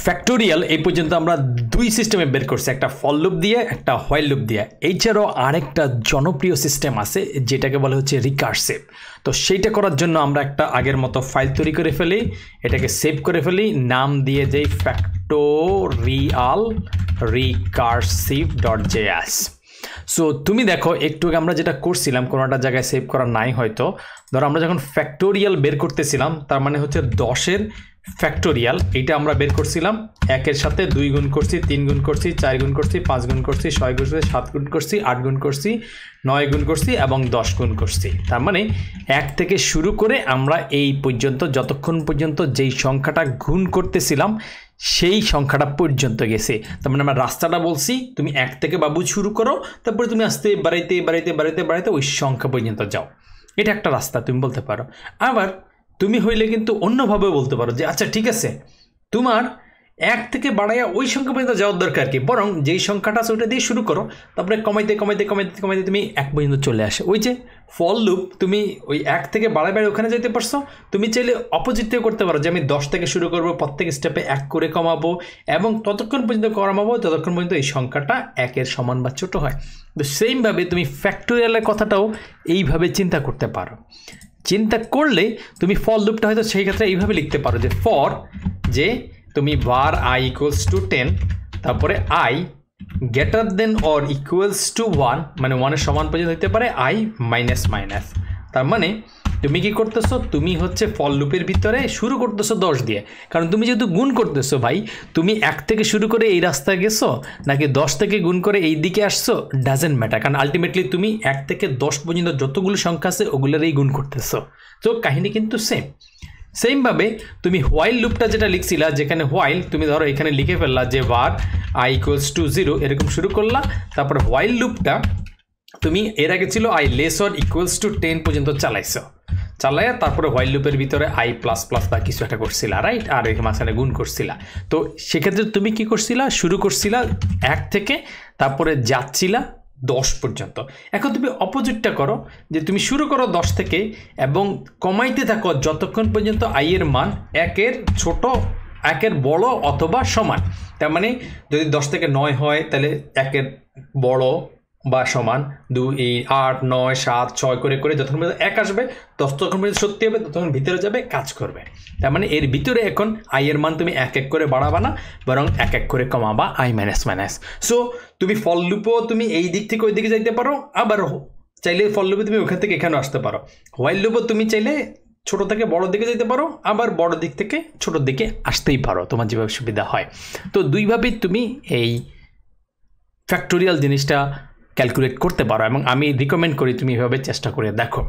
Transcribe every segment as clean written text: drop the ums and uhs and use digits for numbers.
Factorial এই পর্যন্ত আমরা দুই সিস্টেমে বের করছি, একটা ফর লুপ দিয়ে একটা হোয়াইল লুপ দিয়ে। এছাড়াও আরেকটা জনপ্রিয় সিস্টেম আছে যেটাকে বলা হচ্ছে রিকার্সিভ। তো সেইটা করার জন্য আমরা একটা আগের মতো ফাইল তৈরি করে ফেলি, এটাকে সেভ করে ফেলি, নাম দিয়ে যাই ফ্যাক্টোরিয়াল recursive.js। সো তুমি দেখো একটু আমরা যেটা করছিলাম কোনোটা জায়গায় সেভ করা নাই হয়তো, ধরো আমরা যখন ফ্যাক্টোরিয়াল বের করতেছিলাম তার মানে হচ্ছে 10-এর ফ্যাক্টোরিয়াল, এটা আমরা বের করছিলাম 1-এর সাথে 2 গুণ করছি, 3 গুণ করছি, 4 গুণ করছি, 5 গুণ করছি, 6 গুণ করছি, 7 গুণ করছি, 8 গুণ করছি, 9 গুণ করছি এবং 10 গুণ করছি। তার মানে 1 থেকে শুরু করে আমরা এই পর্যন্ত যতক্ষণ পর্যন্ত যেই সংখ্যাটা গুণ করতেছিলাম সেই সংখ্যাটা পর্যন্ত গেছে। তার মানে আমরা রাস্তাটা বলছি, তুমি 1 থেকে বাবু শুরু করো, তারপরে তুমি আস্তে বাড়াইতে বাড়াইতে বাড়াইতে বাড়াইতে ওই সংখ্যা পর্যন্ত যাও। এটা একটা রাস্তা তুমি বলতে পারো। আবার তুমি হইলে কিন্তু অন্যভাবে বলতে পারো যে আচ্ছা ঠিক আছে, তোমার 1 থেকে বাড়াইয়া ওই সংখ্যা পর্যন্ত যাওয়ার দরকার কি, বরং যেই সংখ্যাটা আছে ওইটা দিয়ে শুরু করো, তারপরে কমাইতে কমাইতে কমাইতে কমাইতে তুমি 1 পর্যন্ত চলে আসে। ওই যে ফর লুপ, তুমি ওই 1 থেকে বাড়াই বাড়াই ওখানে যেতে পারছো। তুমি চাইলে অপোজিট থেকে করতে পারো যে আমি 10 থেকে শুরু করবো, প্রত্যেক স্টেপে 1 করে কমাবো এবং ততক্ষণ পর্যন্ত কমাবো যতক্ষণ পর্যন্ত এই সংখ্যাটা 1-এর সমান বা ছোট হয়। তো সেইমভাবে তুমি ফ্যাক্টোরিয়ালের কথাটাও এইভাবে চিন্তা করতে পারো। চিন্তা করলে তুমি ফর লুপটা হয়তো সেই ক্ষেত্রে এইভাবে লিখতে পারো যে ফর, যে তুমি var i equals to 10, তারপরে i greater than or equals to 1, মানে 1-এর সমান পর্যন্ত হতে পারে i মাইনাস মাইনাস। তার মানে তুমি কি করতেছো, তুমি হচ্ছে ফর লুপের ভিতরে শুরু করতেছো 10 দিয়ে, কারণ তুমি যেহেতু গুণ করতেছো ভাই, তুমি 1 থেকে শুরু করে এই রাস্তায় গেছো নাকি 10 থেকে গুণ করে এই দিকে আসছো ডাজেন্ট ম্যাটার, কারণ আলটিমেটলি তুমি 1 থেকে 10 পর্যন্ত যতগুলো সংখ্যা আছে ওগুলোরই গুণ করতেছো। তো কাহিনী কিন্তু সেমভাবে তুমি হোয়াইল লুপটা যেটা লিখছিলা, যেখানে হোয়াইল তুমি ধরো এখানে লিখে ফেললা যে var i equals to 0 এরকম শুরু করলা, তারপর হোয়াইল লুপটা তুমি এর আগে ছিল i less or equals to 10 পর্যন্ত চালাইয়া তারপরে হোয়াইল লুপের ভিতরে i প্লাস প্লাস বা কিছু একটা করছিলা, রাইট, আর এর মাঝখানে গুণ করছিলা। তো সেক্ষেত্রে তুমি কি করছিলা, শুরু করছিলা 1 থেকে, তারপরে যাচ্ছিলা 10 পর্যন্ত। এখন তুমি অপোজিটটা করো, যে তুমি শুরু করো 10 থেকে এবং কমাইতে থাকো যতক্ষণ পর্যন্ত i এর মান 1-এর ছোট, 1-এর বড় অথবা সমান। তার মানে যদি 10 থেকে 9 হয় তাহলে 1-এর বড় বা সমান, 2, 8, 9, 7, 6 করে করে যতক্ষণ পর্যন্ত 1 আসবে ততক্ষণ পর্যন্ত সত্যি হবে, ততক্ষণ ভিতরে যাবে, কাজ করবে। তার মানে এর ভিতরে এখন i এর মান তুমি 1 1 করে বাড়াবা না, বরং 1 1 করে কমাবা i মাইনাস মাইনাস। সো তুমি ফর লুপও তুমি এই দিক থেকে ওই দিকে যাইতে পারো, আবার চাইলে ফর লুপে তুমি ওখান থেকে এখানে আসতে পারো। হোয়াইল লুপও তুমি চাইলে ছোট থেকে বড় দিকে যেতে পারো, আবার বড় দিক থেকে ছোট দিকে আসতেই পারো, তোমার যেভাবে সুবিধা হয়। তো দুইভাবেই তুমি এই ফ্যাক্টোরিয়াল জিনিসটা ক্যালকুলেট করতে পারো এবং আমি রিকমেন্ড করি তুমি এভাবে চেষ্টা করে দেখো।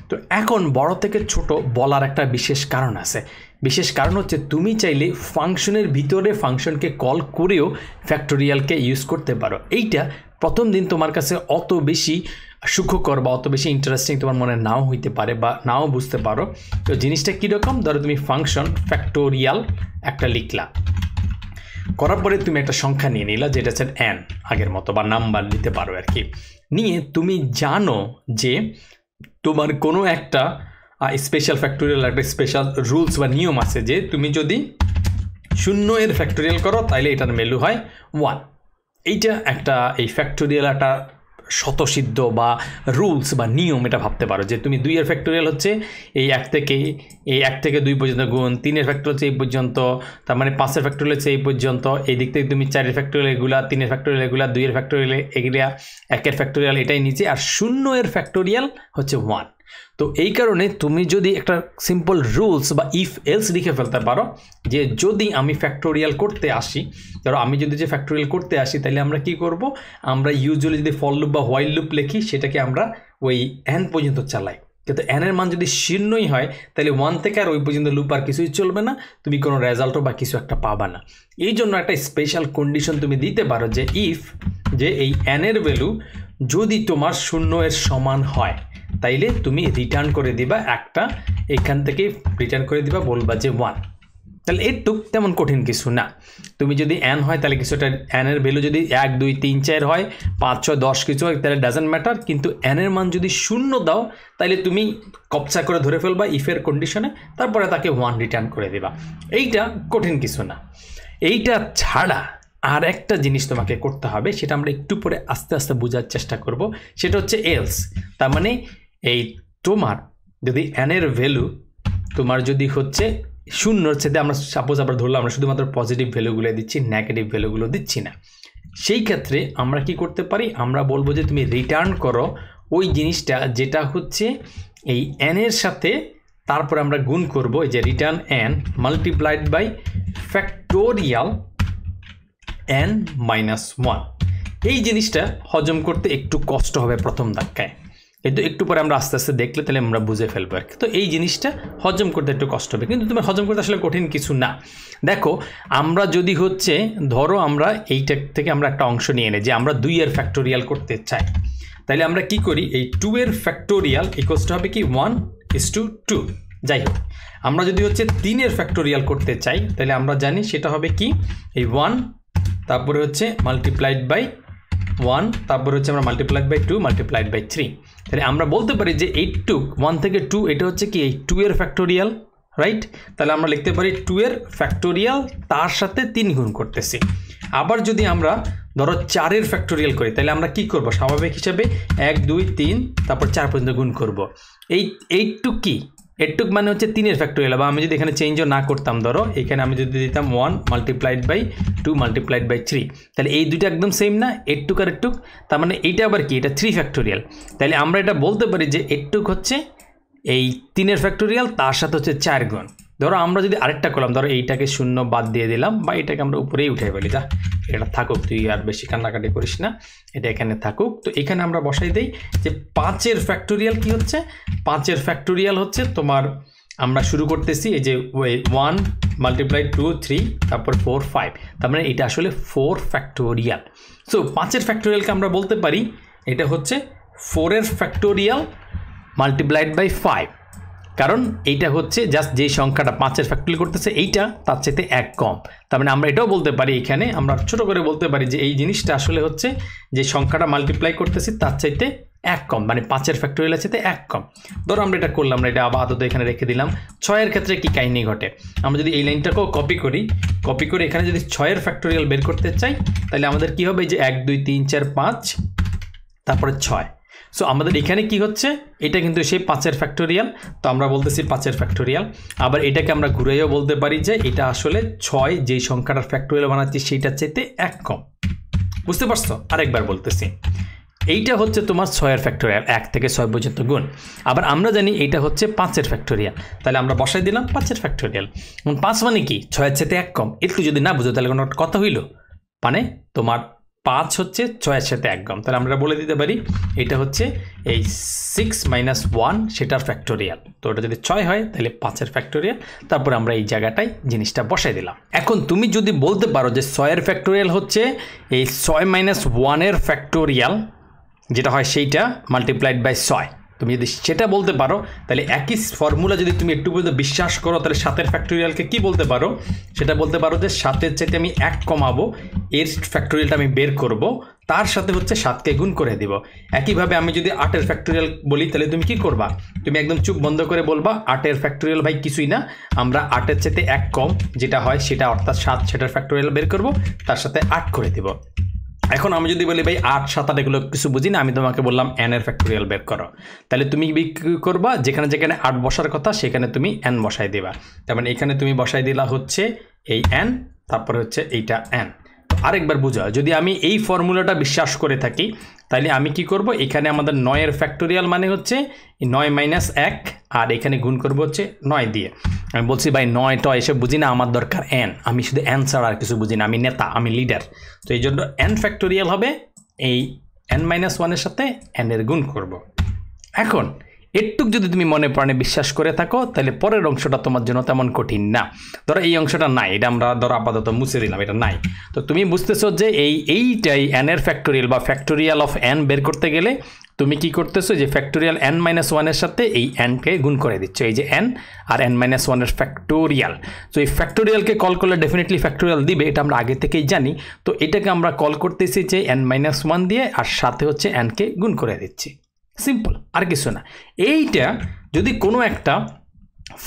তো এখন বড় থেকে ছোট বলার একটা বিশেষ কারণ আছে। বিশেষ কারণ হচ্ছে তুমি চাইলে ফাংশনের ভিতরে ফাংশনকে কল করেও ফ্যাক্টোরিয়ালকে ইউজ করতে পারো। এইটা প্রথম দিন তোমার কাছে অত বেশি সুখকর বা অত বেশি ইন্টারেস্টিং তোমার মনে নাও হইতে পারে বা নাও বুঝতে পারো। তো জিনিসটা কীরকম, ধরো তুমি ফাংশন ফ্যাক্টোরিয়াল একটা লিখলা, করার পরে তুমি একটা সংখ্যা নিয়ে নিলা যেটা হচ্ছে n, আগের মতো বা নাম্বার নিতে পারো আর কি। নিয়ে তুমি জানো যে তোমার কোনো একটা স্পেশাল ফ্যাক্টোরিয়াল একটা স্পেশাল রুলস বা নিয়ম আছে যে তুমি যদি 0-এর ফ্যাক্টোরিয়াল করো তাহলে এটার ভ্যালু হয় 1। এইটা একটা এই ফ্যাক্টোরিয়াল একটা স্বতঃসিদ্ধ বা রুলস বা নিয়ম, এটা ভাবতে পারো যে তুমি 2-এর ফ্যাক্টোরিয়াল হচ্ছে এই 1 থেকে 2 পর্যন্ত গুণ, 3-এর ফ্যাক্টোরিয়াল হচ্ছে এই পর্যন্ত, তার মানে 5-এর ফ্যাক্টোরিয়াল হচ্ছে এই পর্যন্ত, এই দিক থেকে তুমি 4-এর ফ্যাক্টোরিয়াল এগুলা, 3-এর ফ্যাক্টোরিয়াল এগুলা, 2-এর ফ্যাক্টোরিয়াল এগুলা, 1-এর ফ্যাক্টোরিয়াল এটাই নিচে, আর 0-এর ফ্যাক্টোরিয়াল হচ্ছে 1। তো এই কারণে তুমি যদি একটা সিম্পল রুলস বা ইফ এলস লিখে ফেলতে পারো যে যদি আমি ফ্যাক্টোরিয়াল করতে আসি, ধরো আমি যদি যে ফ্যাক্টোরিয়াল করতে আসি তাহলে আমরা কি করব, আমরা ইউজুয়ালি যদি ফর লুপ বা হোয়াইল লুপ লিখি সেটাকে আমরা ওই n পর্যন্ত চালাই, কিন্তু n এর মান যদি 0ই হয় তাহলে 1 থেকে আর ওই পর্যন্ত লুপ আর কিছুই চলবে না, তুমি কোনো রেজাল্টও বা কিছু একটা পাবা না। এই জন্য একটা স্পেশাল কন্ডিশন তুমি দিতে পারো যে ইফ, যে এই n এর ভ্যালু যদি তোমার 0-এর সমান হয় তাইলে তুমি রিটার্ন করে দিবা একটা, এখান থেকে রিটার্ন করে দিবা, বলবা যে 1। তাহলে একটু তেমন কঠিন কিছু না। তুমি যদি n হয় তাহলে কিছুটা n এর ভ্যালু যদি 1 2 3 4 হয়, 5 6 10 কিছু হয় তাহলে ডাজেন্ট ম্যাটার, কিন্তু n এর মান যদি 0 দাও তাহলে তুমি কপচা করে ধরে ফেলবা ইফের কন্ডিশনে, তারপরে তাকে 1 রিটার্ন করে দিবা। এইটা কঠিন কিছু না। এইটা ছাড়া আর একটা জিনিস তোমাকে করতে হবে, সেটা আমরা একটু পরে আস্তে আস্তে বোঝার চেষ্টা করব। সেটা হচ্ছে এলস। তার মানে এই তোমার যদি n এর ভ্যালু তোমার যদি হচ্ছে শূন্যর সাথে আমরা সাপোজ আবার ধরলাম আমরা শুধুমাত্র পজিটিভ ভ্যালুগুলো দিচ্ছি, নেগেটিভ ভ্যালুগুলো দিচ্ছি না, সেই ক্ষেত্রে আমরা কি করতে পারি, আমরা বলবো যে তুমি রিটার্ন করো ওই জিনিসটা যেটা হচ্ছে এই n এর সাথে তারপরে আমরা গুণ করব এই যে return n multiplied by factorial n minus 1। এই জিনিসটা হজম করতে একটু কষ্ট হবে প্রথম ধাক্কায়, কিন্তু একটু পরে আমরা আস্তে আস্তে দেখলে তাহলে আমরা বুঝে ফেলবো আর কি। তো এই জিনিসটা হজম করতে একটু কষ্ট হবে, কিন্তু তুমি হজম করতে আসলে কঠিন কিছু না। দেখো আমরা যদি হচ্ছে ধরো আমরা এইটা থেকে আমরা একটা অংশ নিয়ে নিই যে আমরা 2 এর ফ্যাক্টোরিয়াল করতে চাই, তাহলে আমরা কি করি, এই 2 এর ফ্যাক্টোরিয়াল ইকুয়ালস টু হবে কি 1:2। যাই হোক, আমরা যদি হচ্ছে 3 এর ফ্যাক্টোরিয়াল করতে চাই তাহলে আমরা জানি সেটা হবে কি এই 1 তারপরে হচ্ছে মাল্টিপ্লাইড বাই 1 তারপরে হচ্ছে আমরা মাল্টিপ্লাইড বাই 2 মাল্টিপ্লাইড বাই 3। তাহলে আমরা বলতে পারি যে 1 থেকে 2 এটা হচ্ছে কি এই 2 এর ফ্যাক্টোরিয়াল, রাইট? তাহলে আমরা লিখতে পারি 2 এর ফ্যাক্টোরিয়াল তার সাথে 3 গুণ করতেছি। আবার যদি আমরা ধরো 4 এর ফ্যাক্টোরিয়াল করি তাহলে আমরা কি করব, স্বাভাবিক হিসাবে 1 2 3 তারপর 4 পর্যন্ত গুণ করব। এই 8 কি 8 মানে হচ্ছে 3 এর ফ্যাক্টোরিয়াল, বা আমি যদি এখানে চেঞ্জও না করতাম, ধরো এখানে আমি যদি দিতাম 1 মাল্টিপ্লাইড বাই 2 মাল্টিপ্লাইড বাই 3, তাহলে এই দুটো একদম সেম না, 8 আর 8, তার মানে এইটা আবার কি এটা 3 ফ্যাক্টোরিয়াল। তাহলে আমরা এটা বলতে পারি যে 8 হচ্ছে এই 3 এর ফ্যাক্টোরিয়াল তার সাথে হচ্ছে 4 গুণ। ধরো আমরা যদি আরেকটা করলাম, ধরো এইটাকে 0 বাদ দিয়ে দিলাম বা এটাকে আমরা উপরেই উঠাই ফেলি, যা এটা থাকুক, তুই আর বেশি কান্নাকাটি করিস না, এটা এখানে থাকুক। তো এখানে আমরা বসাই দেই যে 5 এর ফ্যাক্টোরিয়াল কি হচ্ছে, 5 এর ফ্যাক্টোরিয়াল হচ্ছে তোমার আমরা শুরু করতেছি এই যে 1 মাল্টিপ্লাইড 2 3 তারপর 4 5, তার মানে এটা আসলে 4 ফ্যাক্টোরিয়াল। সো 5 এর ফ্যাক্টোরিয়ালকে আমরা বলতে পারি এটা হচ্ছে 4 এর ফ্যাক্টোরিয়াল মাল্টিপ্লাইড বাই 5, কারণ এইটা হচ্ছে জাস্ট যেই সংখ্যাটা 5 এর ফ্যাক্টোরিয়াল করতেছে এইটা তার চাইতে 1 কম। তার মানে আমরা এটাও বলতে পারি, এখানে আমরা ছোট করে বলতে পারি যে এই জিনিসটা আসলে হচ্ছে যে সংখ্যাটা মাল্টিপ্লাই করতেছি তার চাইতে 1 কম, মানে 5 এর ফ্যাক্টোরিয়ালের চাইতে 1 কম। ধরো আমরা এটা করলাম, আমরা এটা আপাতত এখানে রেখে দিলাম। 6 এর ক্ষেত্রে কি কাহিনী ঘটে, আমরা যদি এই লাইনটাকেও কপি করে এখানে যদি 6 এর ফ্যাক্টোরিয়াল বের করতে চাই তাহলে আমাদের কি হবে যে 1 2 3 4 5 তারপরে 6। সো আমাদের এখানে কি হচ্ছে, এটা কিন্তু সেই 5 এর ফ্যাক্টোরিয়াল, তো আমরা বলতেছি 5 এর ফ্যাক্টোরিয়াল। আবার এটাকে আমরা ঘুরেও বলতে পারি যে এটা আসলে 6 যেই সংখ্যাটার ফ্যাক্টোরিয়াল বানাচ্ছি সেইটার চাইতে 1 কম। বুঝতে পারছো? আরেকবার বলতেছি, এইটা হচ্ছে তোমার 6 এর ফ্যাক্টোরিয়াল, 1 থেকে 6 পর্যন্ত গুণ। আবার আমরা জানি এইটা হচ্ছে 5 এর ফ্যাক্টোরিয়াল, তাহলে আমরা বসাই দিলাম 5 এর ফ্যাক্টোরিয়াল। 5 মানে কি 6 এর চাইতে 1 কম। একটু যদি না বুঝো তাহলে কোনো কথা হইল, মানে তোমার 5 হচ্ছে 6 এর সাথে 1 কম। তাহলে আমরা বলে দিতে পারি এটা হচ্ছে এই 6 - 1 সেটার ফ্যাক্টোরিয়াল। তো ওটা যদি 6 হয় তাহলে 5 এর ফ্যাক্টোরিয়াল, তারপর আমরা এই জায়গাটায় জিনিসটা বসাই দিলাম। এখন তুমি যদি বলতে পারো যে 6 এর ফ্যাক্টোরিয়াল হচ্ছে এই 6 - 1 এর ফ্যাক্টোরিয়াল যেটা হয় সেইটা মাল্টিপ্লাইড বাই 6, তুমি যদি সেটা বলতে পারো তাহলে একই ফর্মুলা যদি তুমি একটু পর্যন্ত বিশ্বাস করো তাহলে 7 এর ফ্যাক্টোরিয়ালকে কি বলতে পারো, সেটা বলতে পারো যে 7 এর চাইতে আমি 1 কমাবো, এর ফ্যাক্টোরিয়ালটা আমি বের করব, তার সাথে হচ্ছে 7কে গুণ করে দিব। একইভাবে আমি যদি 8 এর ফ্যাক্টোরিয়াল বলি তাহলে তুমি কি করবা, তুমি একদম চুপ বন্ধ করে বলবা 8 এর ফ্যাক্টোরিয়াল ভাই কিছুই না, আমরা 8 এর চাইতে 1 কম যেটা হয় সেটা অর্থাৎ 7 সেটার ফ্যাক্টোরিয়াল বের করব, তার সাথে 8 করে দিব। এখন আমি যদি বলি ভাই 8 7 8 এগুলো কিছু বুঝি না, আমি তোমাকে বললাম n এর ফ্যাক্টোরিয়াল বের করো, তাহলে তুমি কি করবা, যেখানে যেখানে 8 বসার কথা সেখানে তুমি n বসাই দিবা। তার মানে এখানে তুমি বসাই দিলা হচ্ছে এই n, তারপরে হচ্ছে এইটা n। আরেকবার বুঝা, যদি আমি এই ফর্মুলাটা বিশ্বাস করে থাকি তাহলে আমি কি করব, এখানে আমাদের 9 এর ফ্যাক্টোরিয়াল মানে হচ্ছে 9 - 1 আর এখানে গুণ করব হচ্ছে 9 দিয়ে। আমি বলছি ভাই 9টা এসে বুঝি না, আমার দরকার n, আমি শুধু n ছাড়া আর কিছু বুঝি না, আমি নেতা, আমি লিডার। তো এই জন্য n ফ্যাক্টোরিয়াল হবে এই n - 1 এর সাথে n এর গুণ করব। এখন এটুক যদি তুমি মনে প্রাণে বিশ্বাস করে থাকো তাহলে পরের অংশটা তোমার জন্য তেমন কঠিন না। ধরো এই অংশটা নাই, এটা আমরা ধরো আপাতত মুছে দিলাম, এটা নাই। তো তুমি বুঝতেছো যে এইটাই n এর ফ্যাক্টোরিয়াল বা ফ্যাক্টোরিয়াল অফ n বের করতে গেলে তুমি কি করতেছো, যে ফ্যাক্টোরিয়াল n - 1 এর সাথে এই n কে গুণ করে দিচ্ছ, এই যে n আর n - 1 এর ফ্যাক্টোরিয়াল। তো এই ফ্যাক্টোরিয়ালকে কল করলে ডেফিনেটলি ফ্যাক্টোরিয়াল দিবে, এটা আমরা আগে থেকেই জানি। তো এটাকে আমরা কল করতেছি যে n - 1 দিয়ে, আর সাথে হচ্ছে n কে গুণ করে দিচ্ছি, সিম্পল, আর কিছু না। এইটা যদি কোনো একটা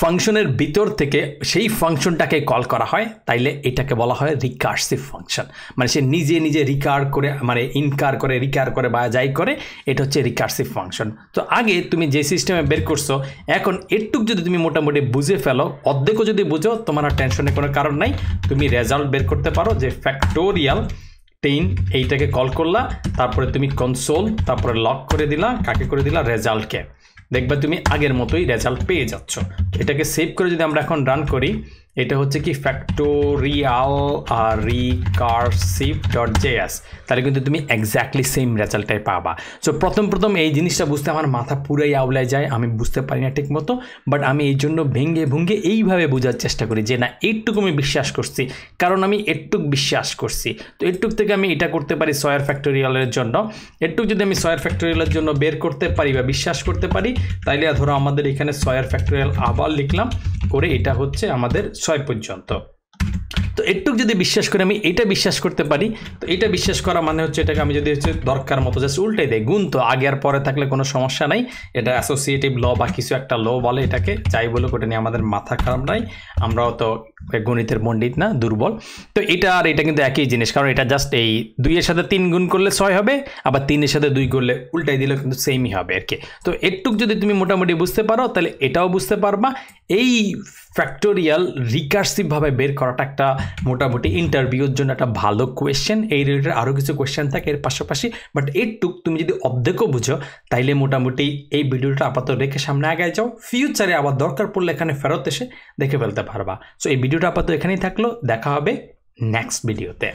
ফাংশনের ভিতর থেকে সেই ফাংশনটাকে কল করা হয়, তাইলে এটাকে বলা হয় রিকার্সিভ ফাংশন। মানে সে নিজে নিজে রিকার করে, মানে ইনকার করে, রিকার করে বা যাই করে, এটা হচ্ছে রিকার্সিভ ফাংশন। তো আগে তুমি যে সিস্টেমে বের করছো, এখন এটুক যদি তুমি মোটামুটি বুঝে ফেলো, অর্ধেকও যদি বুঝো, তোমার আর টেনশনের কোনো কারণ নাই। তুমি রেজাল্ট বের করতে পারো যে ফ্যাক্টোরিয়াল 10 এইটাকে কল করলা, তারপরে তুমি কনসোল, তারপরে লক করে দিলা, কাকে করে দিলা, রেজাল্টকে। দেখবে তুমি আগের মতোই রেজাল্ট পেয়ে যাচ্ছ। এটাকে সেভ করে যদি আমরা এখন রান করি, এটা হচ্ছে কি ফ্যাক্টোরিয়াল recursive.js, তাহলে কিন্তু তুমি এক্স্যাক্টলি সেম রেজাল্টটাই পাবা। সো প্রথম এই জিনিসটা বুঝতে আমার মাথা পুরাই আউলায় যায়, আমি বুঝতে পারি না ঠিক মতো, বাট আমি এই জন্য ভেঙে ভুঙ্গে এইভাবে বোঝার চেষ্টা করি যে না, এইটুকু আমি বিশ্বাস করছি, কারণ আমি এটুক বিশ্বাস করছি। তো এটুক থেকে আমি এটা করতে পারি স্কয়ার ফ্যাক্টোরিয়ালের জন্য, এটুক যদি আমি স্কয়ার ফ্যাক্টোরিয়ালের জন্য বের করতে পারি বা বিশ্বাস করতে পারি, তাইলে ধরো আমাদের এখানে স্কয়ার ফ্যাক্টোরিয়াল আবার লিখলাম করে, এটা হচ্ছে আমাদের 6 পর্যন্ত। তো একটু যদি বিশ্বাস করে আমি এটা বিশ্বাস করতে পারি, তো এটা বিশ্বাস করা মানে হচ্ছে এটাকে আমি যদি হচ্ছে দরকার মতো জাস্ট উল্টাই দেয়, গুণ তো আগে আর পরে থাকলে কোনো সমস্যা নাই। এটা অ্যাসোসিয়েটিভ ল বা কিছু একটা ল বলে, এটাকে যাই বলে ওটা নিয়ে আমাদের মাথা খারাপ নাই, আমরাও তো গণিতের পণ্ডিত না, দুর্বল। তো এটা আর এটা কিন্তু একই জিনিস, কারণ এটা জাস্ট এই 2 এর সাথে 3 গুণ করলে 6 হবে, আবার 3 এর সাথে 2 করলে উল্টাই দিলে কিন্তু সেমই হবে আর কি। তো একটু যদি তুমি মোটামুটি বুঝতে পারো, তাহলে এটাও বুঝতে পারবা। এই ফ্যাক্টোরিয়াল রিকার্সিভভাবে বের করাটা একটা মোটামুটি ইন্টারভিউর জন্য একটা ভালো কোয়েশ্চেন। এই রিলেটেড আরও কিছু কোয়েশ্চেন থাকে এর পাশাপাশি, বাট এরটুক তুমি যদি অর্ধেকও বুঝো, তাইলে মোটামুটি এই ভিডিওটা আপাতত রেখে সামনে আগায় যাও, ফিউচারে আবার দরকার পড়লে এখানে ফেরত এসে দেখে ফেলতে পারবা। সো এই ভিডিওটা আপাতত এখানেই থাকলো, দেখা হবে নেক্সট ভিডিওতে।